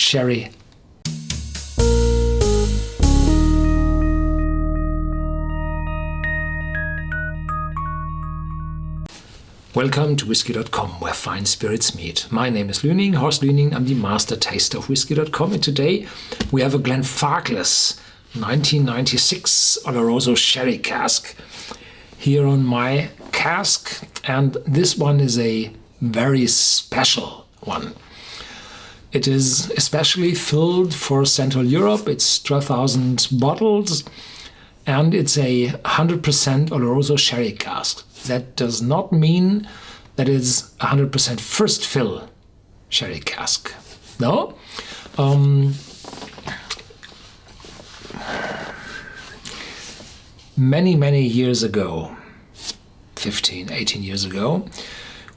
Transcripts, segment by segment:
sherry. Welcome to Whisky.com, where fine spirits meet. My name is Horst Lüning. I'm the master taster of Whisky.com, and today we have a Glenfarclas 1996 Oloroso Sherry Cask here on my cask, and this one is a very special one. It is especially filled for Central Europe. It's 12,000 bottles, and it's a 100% Oloroso Sherry Cask. That does not mean that it's 100% first fill sherry cask. No. Many years ago, 15, 18 years ago,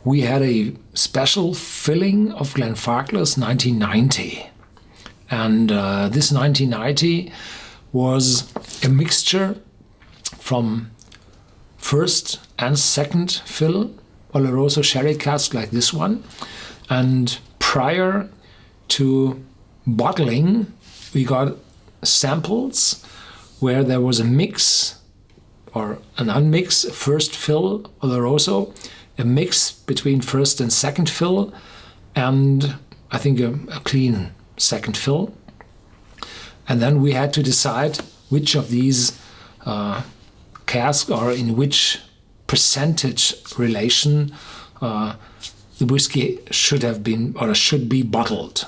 we had a special filling of Glenfarclas 1990. And this 1990 was a mixture from first and second fill Oloroso Sherry Cask like this one. And prior to bottling, we got samples where there was a mix or an unmix first fill Oloroso, a mix between first and second fill, and I think a clean second fill. And then we had to decide which of these cask or in which percentage relation the whiskey should have been or should be bottled.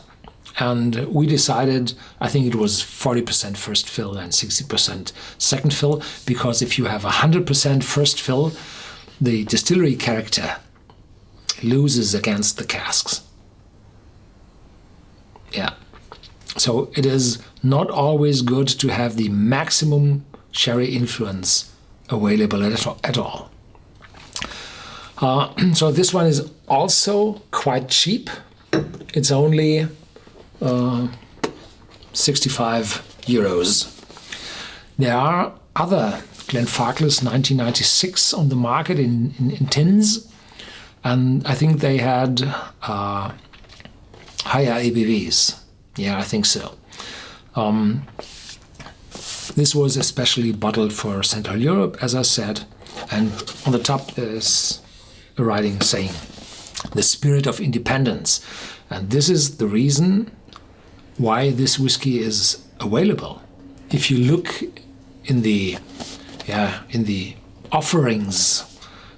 And we decided, I think it was 40% first fill and 60% second fill, because if you have 100% first fill, the distillery character loses against the casks. Yeah. So it is not always good to have the maximum sherry influence available at all. So this one is also quite cheap. It's only 65 euros. There are other Glenfarclas 1996 on the market in tins, and I think they had higher ABVs. Yeah, I think so. This was especially bottled for Central Europe, as I said, and on the top is a writing saying, "The spirit of independence." And this is the reason why this whiskey is available. If you look in the offerings,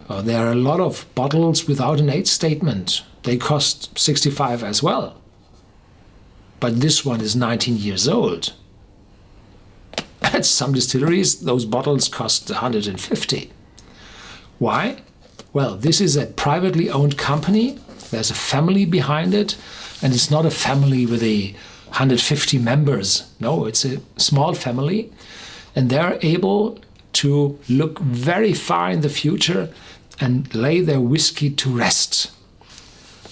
there are a lot of bottles without an age statement. They cost 65 as well. But this one is 19 years old. At some distilleries, those bottles cost 150. Why? Well, this is a privately owned company. There's a family behind it, and it's not a family with 150 members. No, it's a small family, and they're able to look very far in the future and lay their whiskey to rest.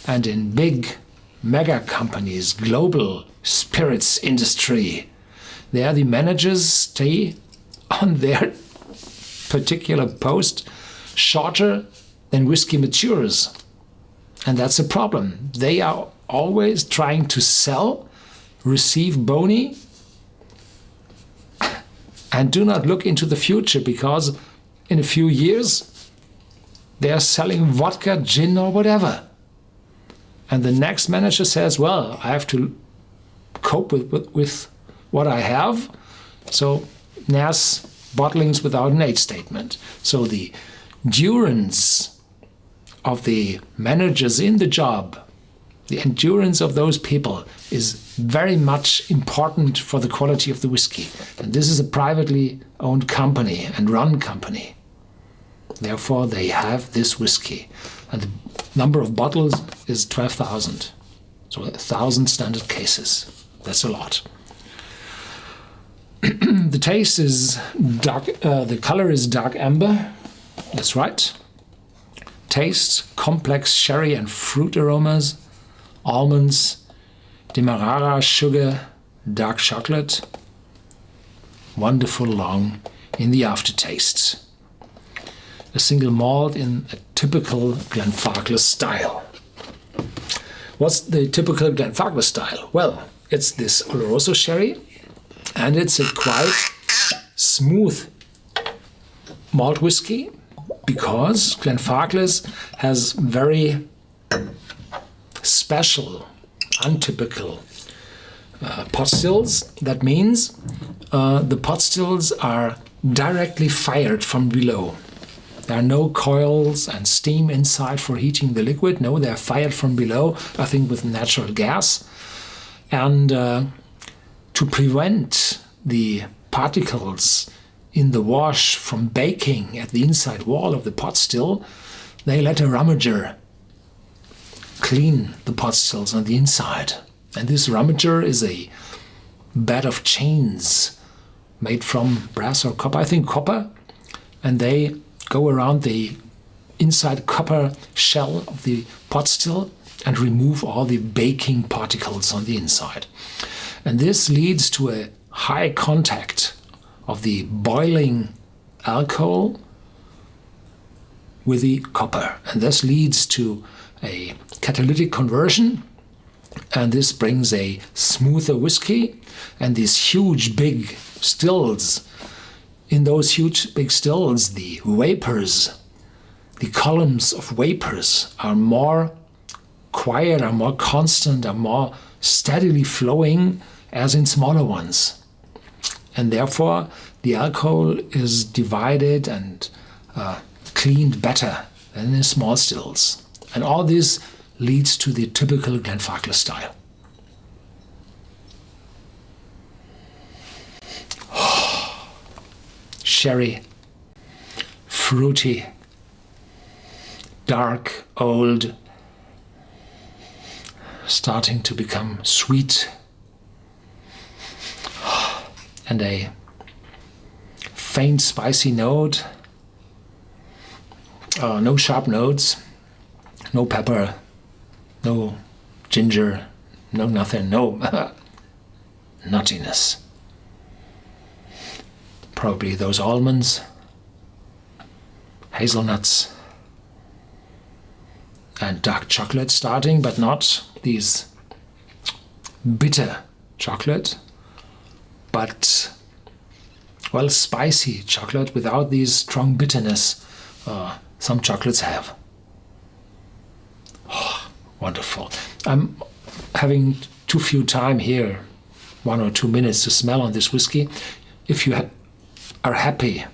And in big mega companies, global spirits industry, there the managers stay on their particular post shorter than whiskey matures. And that's a problem. They are always trying to sell, receive boni, and do not look into the future, because in a few years they are selling vodka, gin or whatever. And the next manager says, well, I have to cope with what I have. So there's bottlings without an age statement. So the endurance of the managers in the job, the endurance of those people is very much important for the quality of the whiskey. And this is a privately owned company and run company. Therefore, they have this whiskey. And the number of bottles is 12,000. So 1,000 standard cases. That's a lot. The taste is dark, the color is dark amber. That's right. Taste, complex sherry and fruit aromas, almonds, demerara, sugar, dark chocolate. Wonderful long in the aftertaste. A single malt in a typical Glenfarclas style. What's the typical Glenfarclas style? Well, it's this Oloroso sherry, and it's a quite smooth malt whiskey because Glenfarclas has very special, untypical pot stills. That means the pot stills are directly fired from below. There are no coils and steam inside for heating the liquid. No, they're fired from below, I think with natural gas. And to prevent the particles in the wash from baking at the inside wall of the pot still, they let a rummager clean the pot stills on the inside. And this rummager is a bed of chains made from brass or copper, I think copper, and they go around the inside copper shell of the pot still and remove all the baking particles on the inside. And this leads to a high contact of the boiling alcohol with the copper, and this leads to a catalytic conversion, and this brings a smoother whiskey. And these huge big stills, in those huge big stills, the vapors, the columns of vapors are more quiet, are more constant, are more steadily flowing as in smaller ones. And therefore the alcohol is divided and cleaned better than in small stills. And all this leads to the typical Glenfarclas style. Sherry, fruity, dark, old, starting to become sweet, and a faint spicy note. No sharp notes, no pepper, no ginger, no nothing, no nuttiness. Probably those almonds, hazelnuts, and dark chocolate starting, but not these bitter chocolate, but, well, spicy chocolate without these strong bitterness some chocolates have. Oh, wonderful. I'm having too few time here, 1 or 2 minutes to smell on this whiskey. If you are happy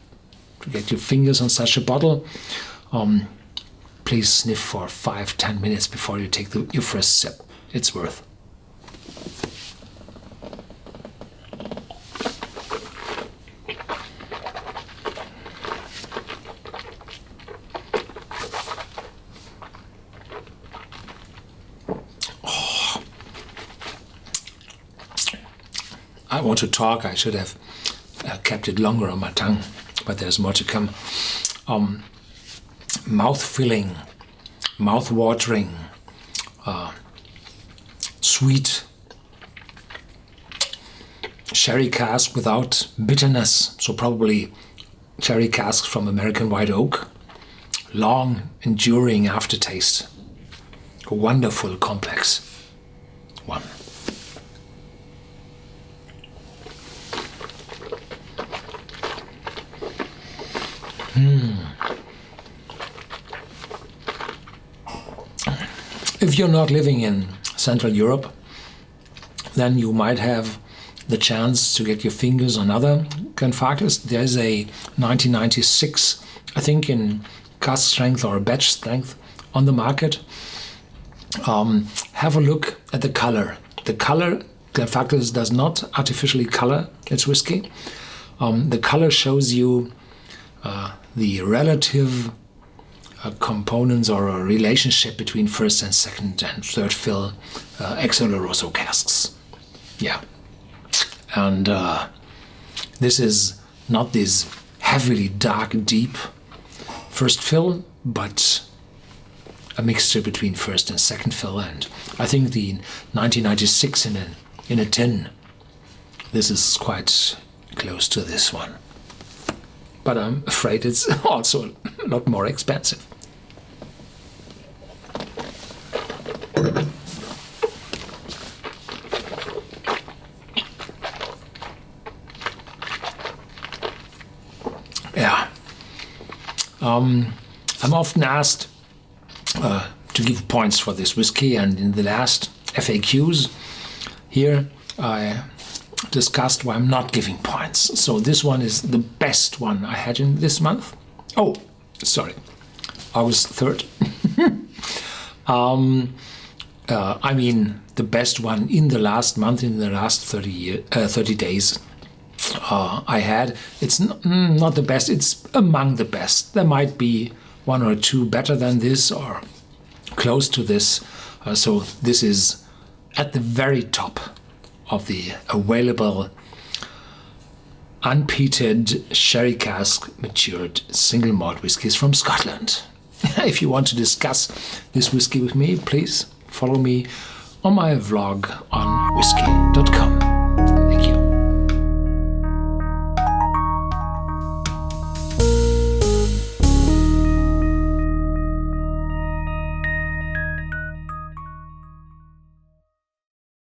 to get your fingers on such a bottle, please sniff for 5-10 minutes before you take your first sip. It's worth. I want to talk. I should have kept it longer on my tongue, but there's more to come. Mouth-filling, mouth-watering, sweet sherry cask without bitterness. So probably sherry casks from American white oak. Long, enduring aftertaste. A wonderful, complex one. If you're not living in Central Europe, then you might have the chance to get your fingers on other Glenfarclas. There's a 1996, I think, in cask strength or batch strength on the market. Have a look at the color. The color, Glenfarclas does not artificially color its whiskey. The color shows you the relative components or a relationship between first and second and third fill ex-Oloroso casks. Yeah. And this is not this heavily dark, deep first fill, but a mixture between first and second fill. And I think the 1996 in a tin, this is quite close to this one. But I'm afraid it's also a lot more expensive. I'm often asked to give points for this whiskey, and in the last FAQs here I discussed why I'm not giving points. So this one is the best one I had in this month. Oh, sorry, August 3rd. I mean the best one in the last month, in the last 30 days I had. It's not the best, it's among the best. There might be one or two better than this or close to this. So this is at the very top of the available unpeated sherry cask matured single malt whiskies from Scotland. If you want to discuss this whiskey with me, please follow me on my vlog on Whisky.com.